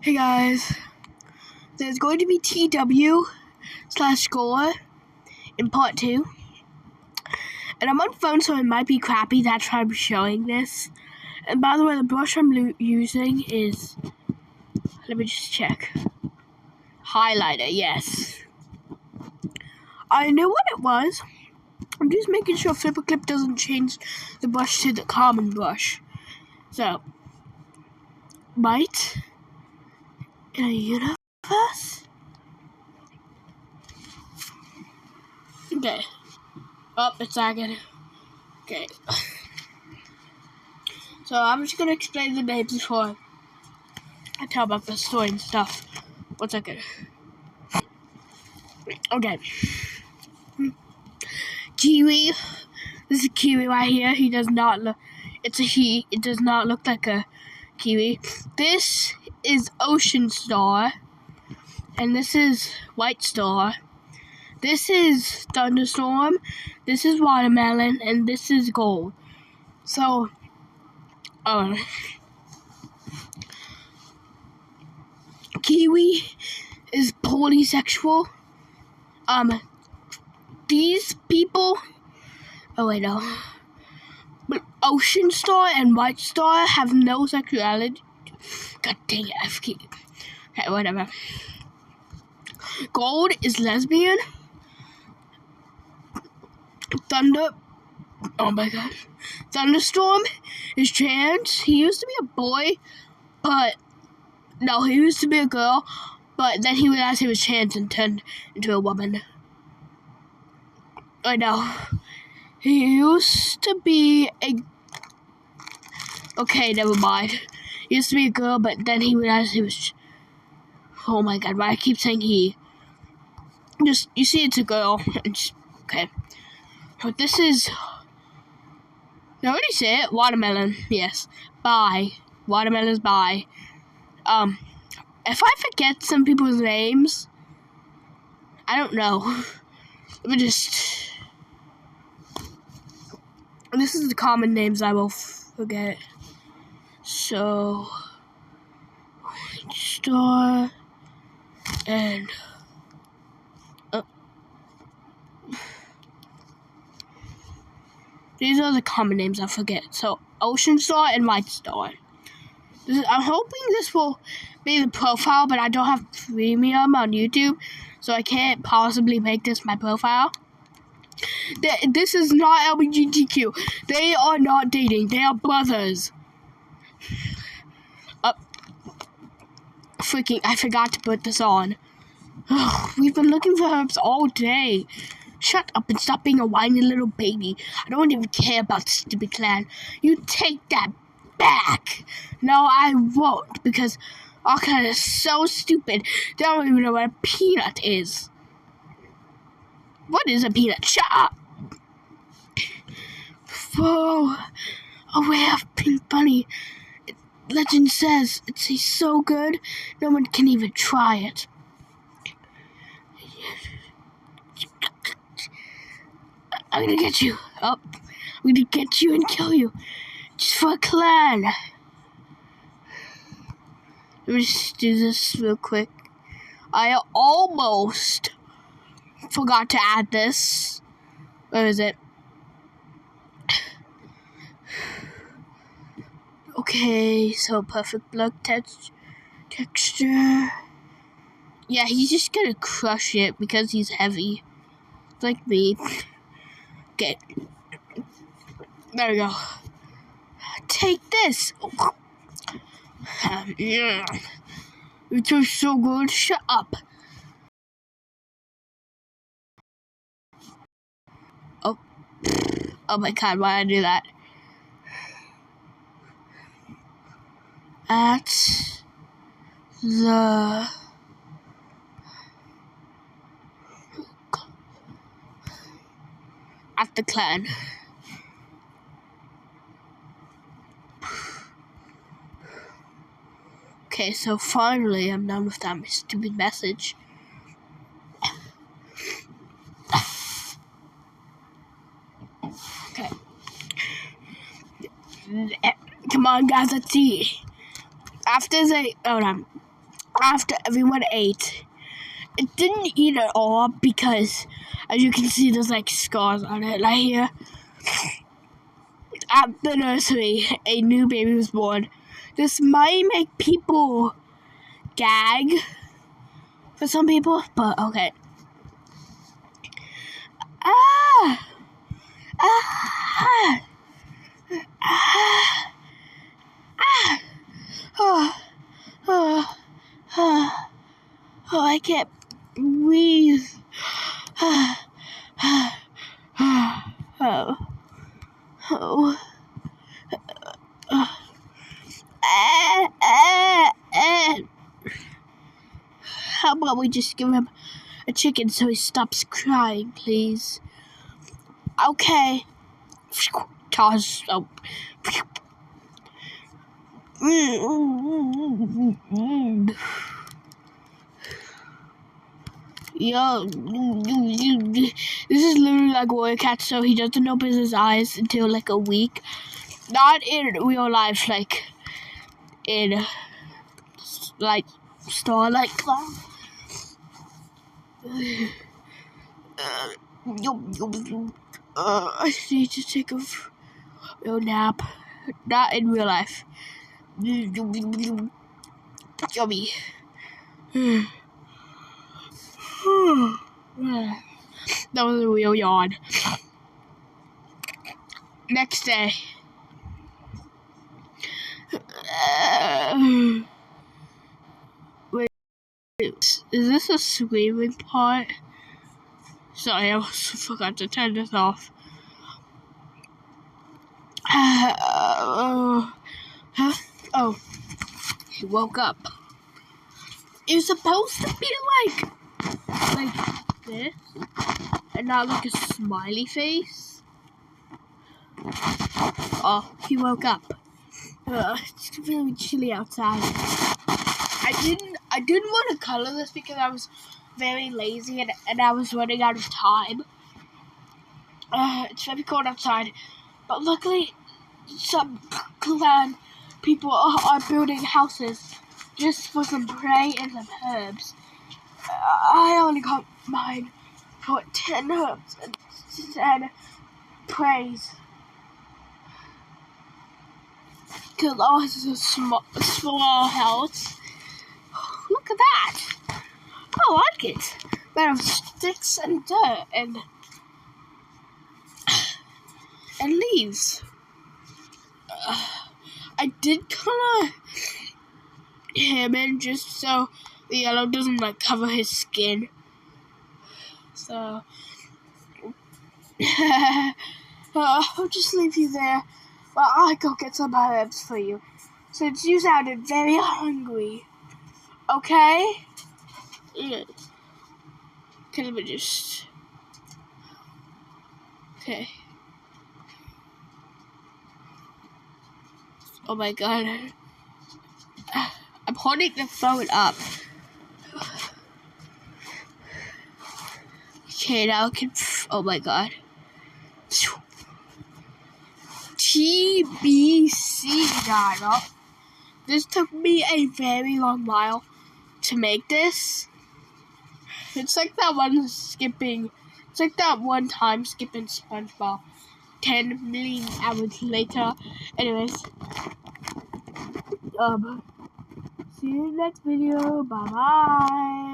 Hey guys, there's going to be TW/score in part 2. And I'm on phone, so it might be crappy. That's why I'm showing this. And by the way, the brush I'm using is, let me just check. Highlighter, yes. I knew what it was. I'm just making sure Flipperclip doesn't change the brush to the common brush. So, might in a universe? Okay. Oh, it's lagging. Okay. So I'm just gonna explain the names before I tell about the story and stuff. 1 second. Okay. Kiwi. This is Kiwi right here. He does not look. It's a he. It does not look like a kiwi. This is Ocean Star. And this is White Star. This is Thunderstorm. This is Watermelon. And this is Gold. So, Kiwi is polysexual. These people. Oh wait, no. But Ocean Star and White Star have no sexuality. God dang it! I forget. Okay, whatever. Gold is lesbian. Oh my god. Thunderstorm is trans. He used to be a boy, but no, he used to be a girl, but then he realized he was trans and turned into a woman. I know. He used to be a... Okay, never mind. He used to be a girl, but then he realized he was... Oh my god, why I keep saying he? Just, you see it's a girl. Okay. But this is... I already say it. Watermelon. Yes. Bye. Watermelon's bye. If I forget some people's names, I don't know. Let me just... This is the common names I will forget. So... White Star... And... These are the common names I forget. So, Ocean Star and White Star. I'm hoping this will be the profile, but I don't have premium on YouTube, so I can't possibly make this my profile. This is not LGBTQ. They are not dating. They are brothers. Freaking, I forgot to put this on. Ugh, we've been looking for herbs all day. Shut up and stop being a whiny little baby. I don't even care about stupid clan. You take that back. No, I won't, because our clan is so stupid. They don't even know what a peanut is. What is a peanut? Shut up. Whoa. A way of Pink Bunny. Legend says it tastes so good, no one can even try it. I'm gonna get you. Oh, I'm gonna get you and kill you. Just for a clan. Let me just do this real quick. I almost forgot to add this. Where is it? Okay, so perfect blood texture. Yeah, he's just gonna crush it because he's heavy. Like me. Okay. There we go. Take this. Yeah. It tastes so good. Shut up. Oh. Oh my god, why did I do that? At the clan. Okay, so finally I'm done with that stupid message. Okay. Come on, guys, let's see. After they... Hold on. after everyone ate. It didn't eat at all because, as you can see, there's like scars on it right here. At the nursery, a new baby was born. This might make people gag for some people, but okay. Ah! Ah! Ah! Ah! Oh, oh, oh, oh, I can't breathe. Oh, oh, oh. How about we just give him a chicken so he stops crying, please? Okay. Toss. Oh. Yo, this is literally like Warrior Cat, so he doesn't open his eyes until like a week. Not in real life, like in like Starlight Club. I need to take a real nap. Not in real life. Yummy. That was a real yawn. Next day. Wait, is this a screaming part? Sorry, I forgot to turn this off. Oh, he woke up. It was supposed to be like this, and not like a smiley face. Oh, he woke up. It's really chilly outside. I didn't want to color this because I was very lazy and I was running out of time. It's very cold outside, but luckily some clan people are building houses just for some prey and some herbs. I only got mine for 10 herbs and 10 praise. Because ours is a small house. Look at that. I like it. Made of sticks and dirt and leaves. I did color him in just so the yellow doesn't like cover his skin. So I'll just leave you there while I go get some herbs for you, since you sounded very hungry. Okay? Yeah. Can we just... Okay. Oh my god. I'm holding the phone up. Okay, now I can... Oh my god. TBC, Dino. This took me a very long while to make this. It's like that one skipping... It's like that one time skipping SpongeBob. 10 million hours later. Anyways. See you in the next video. Bye-bye.